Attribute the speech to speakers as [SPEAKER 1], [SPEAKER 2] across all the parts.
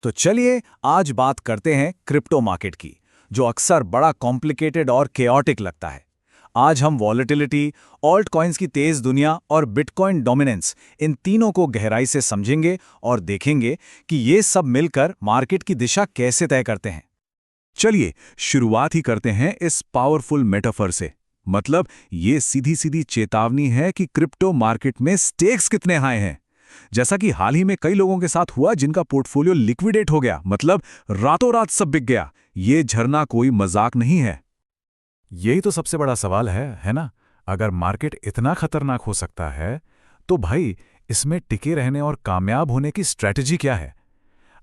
[SPEAKER 1] तो चलिए आज बात करते हैं क्रिप्टो मार्केट की, जो अक्सर बड़ा कॉम्प्लिकेटेड और केओटिक लगता है। आज हम वॉलेटिलिटी, ऑल्ट कॉइन्स की तेज दुनिया और बिटकॉइन डोमिनेंस, इन तीनों को गहराई से समझेंगे और देखेंगे कि ये सब मिलकर मार्केट की दिशा कैसे तय करते हैं।
[SPEAKER 2] चलिए शुरुआत ही करते हैं इस पावरफुल मेटाफर से। मतलब ये सीधी सीधी चेतावनी है कि क्रिप्टो मार्केट में स्टेक्स कितने हाई हैं। जैसा कि हाल ही में कई लोगों के साथ हुआ जिनका पोर्टफोलियो लिक्विडेट हो गया, मतलब रातों रात सब बिक गया। ये झरना कोई मजाक नहीं है।
[SPEAKER 3] यही तो सबसे बड़ा सवाल है ना? अगर मार्केट इतना खतरनाक हो सकता है, तो भाई इसमें टिके रहने और कामयाब होने की स्ट्रैटेजी क्या है?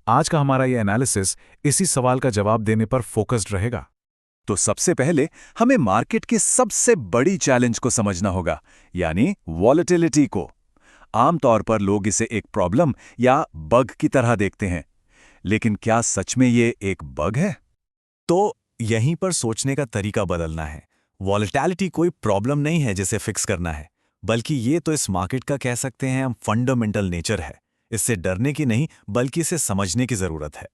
[SPEAKER 3] आज का हमारा ये एनालिसिस इसी सवाल का जवाब देने पर फोकस्ड रहेगा।
[SPEAKER 2] तो सबसे पहले हमें मार्केट की सबसे बड़ी चैलेंज को समझना होगा, यानी वॉलेटिलिटी को। आमतौर पर लोग इसे एक प्रॉब्लम या बग की तरह देखते हैं, लेकिन क्या सच में ये एक बग है?
[SPEAKER 4] तो यहीं पर सोचने का तरीका बदलना है। वॉलेटिलिटी कोई प्रॉब्लम नहीं है जिसे फिक्स करना है, बल्कि ये तो इस मार्केट का कह सकते हैं हम फंडामेंटल नेचर है। इससे डरने की नहीं, बल्कि इसे समझने की जरूरत है।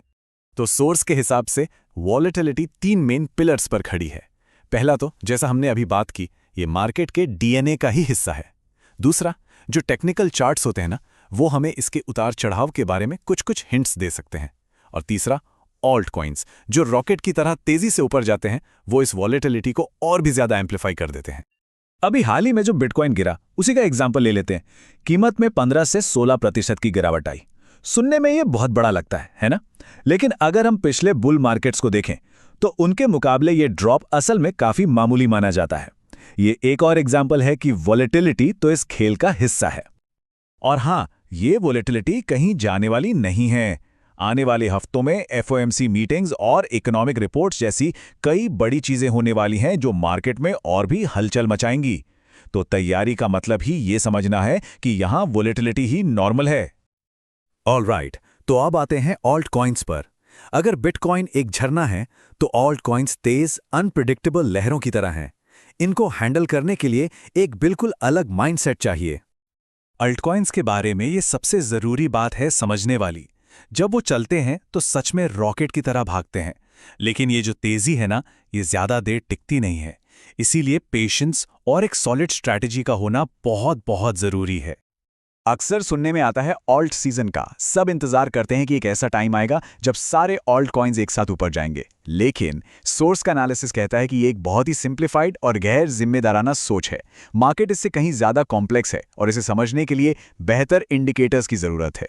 [SPEAKER 4] तो सोर्स के हिसाब से वॉलेटिलिटी 3 मेन पिलर्स पर खड़ी है। पहला तो जैसा हमने अभी बात की, ये मार्केट के डीएनए का ही हिस्सा है। दूसरा, जो टेक्निकल चार्ट्स होते हैं ना, वो हमें इसके उतार चढ़ाव के बारे में कुछ कुछ हिंट्स दे सकते हैं। और तीसरा, ऑल्ट कॉइन्स, जो रॉकेट की तरह तेजी से ऊपर जाते हैं, वो इस वॉलेटिलिटी को और भी ज्यादा एम्प्लीफाई कर देते हैं।
[SPEAKER 1] अभी हाल ही में जो बिटकॉइन गिरा, उसी का एग्जाम्पल ले लेते हैं। कीमत में 15 से 16% की गिरावट आई। सुनने में ये बहुत बड़ा लगता है ना? लेकिन अगर हम पिछले बुल मार्केट्स को देखें, तो उनके मुकाबले ये ड्रॉप असल में काफी मामूली माना जाता है। ये एक और एग्जाम्पल है कि वॉलेटिलिटी तो इस खेल का हिस्सा है। और हां, ये वॉलेटिलिटी कहीं जाने वाली नहीं है। आने वाले हफ्तों में एफओएमसी मीटिंग्स और इकोनॉमिक रिपोर्ट्स जैसी कई बड़ी चीजें होने वाली हैं जो मार्केट में और भी हलचल मचाएंगी। तो तैयारी का मतलब ही ये समझना है कि यहां वॉलेटिलिटी ही नॉर्मल है।
[SPEAKER 4] ऑलराइट, तो अब आते हैं ऑल्ट कॉइन्स पर। अगर बिटकॉइन एक झरना है, तो ऑल्ट कॉइन्स तेज अनप्रिडिक्टेबल लहरों की तरह हैं। इनको हैंडल करने के लिए एक बिल्कुल अलग माइंडसेट चाहिए।
[SPEAKER 3] अल्टकॉइन्स के बारे में ये सबसे जरूरी बात है समझने वाली। जब वो चलते हैं तो सच में रॉकेट की तरह भागते हैं, लेकिन ये जो तेजी है ना, ये ज्यादा देर टिकती नहीं है। इसीलिए पेशेंस और एक सॉलिड स्ट्रैटेजी का होना बहुत बहुत जरूरी है।
[SPEAKER 1] अक्सर सुनने में आता है ऑल्ट सीजन का। सब इंतजार करते हैं कि एक ऐसा टाइम आएगा जब सारे ऑल्ट कॉइन्स एक साथ ऊपर जाएंगे। लेकिन सोर्स का एनालिसिस कहता है कि ये एक बहुत ही सिंप्लीफाइड और गैर जिम्मेदाराना सोच है। मार्केट इससे कहीं ज्यादा कॉम्प्लेक्स है और इसे समझने के लिए बेहतर इंडिकेटर्स की जरूरत है।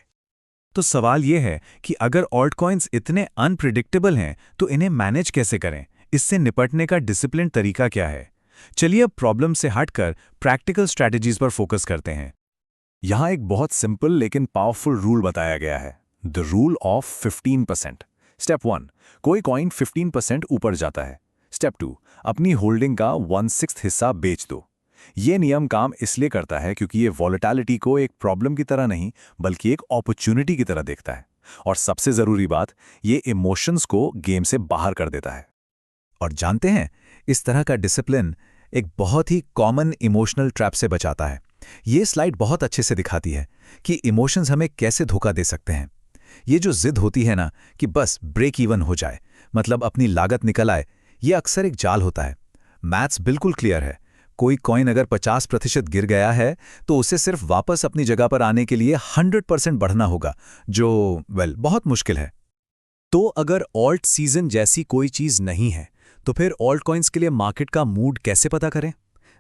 [SPEAKER 3] तो सवाल यह है कि अगर ऑल्ट कॉइन्स इतने अनप्रिडिक्टेबल हैं, तो इन्हें मैनेज कैसे करें? इससे निपटने का डिसिप्लिन तरीका क्या है? चलिए अब प्रॉब्लम से हटकर प्रैक्टिकल स्ट्रैटेजीज पर फोकस करते हैं।
[SPEAKER 4] यहां एक बहुत सिंपल लेकिन पावरफुल रूल बताया गया है, द रूल ऑफ 15%। स्टेप 1, कोई कॉइन 15% ऊपर जाता है। स्टेप 2, अपनी होल्डिंग का 1/6 हिस्सा बेच दो। ये नियम काम इसलिए करता है क्योंकि ये वॉलेटिलिटी को एक प्रॉब्लम की तरह नहीं, बल्कि एक अपॉर्चुनिटी की तरह देखता है। और सबसे जरूरी बात, ये इमोशंस को गेम से बाहर कर देता है।
[SPEAKER 3] और जानते हैं, इस तरह का डिसिप्लिन एक बहुत ही कॉमन इमोशनल ट्रैप से बचाता है। ये स्लाइड बहुत अच्छे से दिखाती है कि इमोशंस हमें कैसे धोखा दे सकते हैं। ये जो जिद होती है ना कि बस ब्रेक इवन हो जाए, मतलब अपनी लागत निकल आए, ये अक्सर एक जाल होता है। मैथ्स बिल्कुल क्लियर है। कोई कॉइन अगर 50% गिर गया है, तो उसे सिर्फ वापस अपनी जगह पर आने के लिए 100% बढ़ना होगा, जो बहुत मुश्किल है।
[SPEAKER 4] तो अगर ऑल्ट सीजन जैसी कोई चीज नहीं है, तो फिर ऑल्ट कॉइन्स के लिए मार्केट का मूड कैसे पता करें?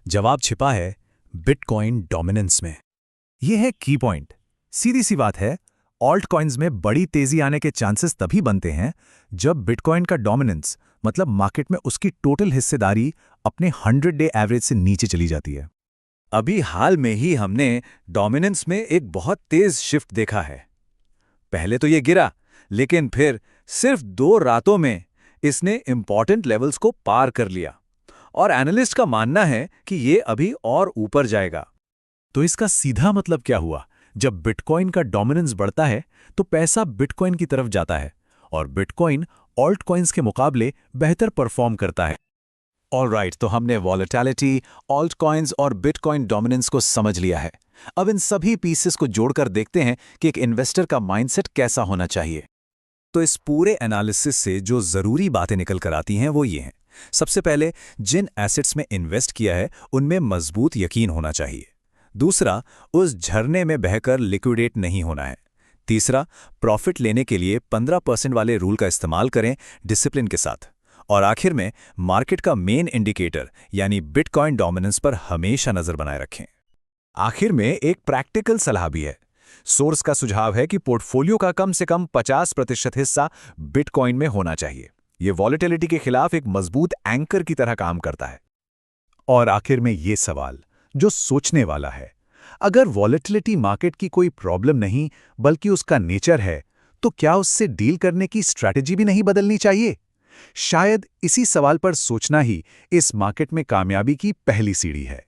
[SPEAKER 4] जवाब छिपा है बिटकॉइन डोमिनेंस में।
[SPEAKER 3] यह है की पॉइंट। सीधी सी बात है, ऑल्ट कॉइन्स में बड़ी तेजी आने के चांसेस तभी बनते हैं जब बिटकॉइन का डोमिनेंस, मतलब मार्केट में उसकी टोटल हिस्सेदारी, अपने 100-डे एवरेज से नीचे चली जाती है।
[SPEAKER 1] अभी हाल में ही हमने डोमिनेंस में एक बहुत तेज शिफ्ट देखा है। पहले तो ये गिरा, लेकिन फिर सिर्फ 2 रातों में इसने इंपॉर्टेंट लेवल्स को पार कर लिया। और एनालिस्ट का मानना है कि ये अभी और ऊपर जाएगा।
[SPEAKER 3] तो इसका सीधा मतलब क्या हुआ? जब बिटकॉइन का डोमिनेंस बढ़ता है, तो पैसा बिटकॉइन की तरफ जाता है और बिटकॉइन ऑल्ट कॉइन्स के मुकाबले बेहतर परफॉर्म करता है।
[SPEAKER 1] ऑलराइट, तो हमने वॉलेटिलिटी, ऑल्ट कॉइन्स और बिटकॉइन डोमिनेंस को समझ लिया है। अब इन सभी पीसेस को जोड़कर देखते हैं कि एक इन्वेस्टर का माइंडसेट कैसा होना चाहिए।
[SPEAKER 3] तो इस पूरे एनालिसिस से जो ज़रूरी बातें निकल कर आती हैं वो ये हैं। सबसे पहले, जिन एसेट्स में इन्वेस्ट किया है उनमें मजबूत यकीन होना चाहिए। दूसरा, उस झरने में बहकर लिक्विडेट नहीं होना है। तीसरा, प्रॉफिट लेने के लिए 15% वाले रूल का इस्तेमाल करें डिसिप्लिन के साथ। और आखिर में, मार्केट का मेन इंडिकेटर यानी बिटकॉइन डोमिनेंस पर हमेशा नजर बनाए रखें।
[SPEAKER 2] आखिर में एक प्रैक्टिकल सलाह भी है। सोर्स का सुझाव है कि पोर्टफोलियो का कम से कम 50% हिस्सा बिटकॉइन में होना चाहिए। ये वॉलेटिलिटी के खिलाफ एक मजबूत एंकर की तरह काम करता है। और आखिर में ये सवाल जो सोचने वाला है, अगर वॉलेटिलिटी मार्केट की कोई प्रॉब्लम नहीं बल्कि उसका नेचर है, तो क्या उससे डील करने की स्ट्रैटेजी भी नहीं बदलनी चाहिए? शायद इसी सवाल पर सोचना ही इस मार्केट में कामयाबी की पहली सीढ़ी है।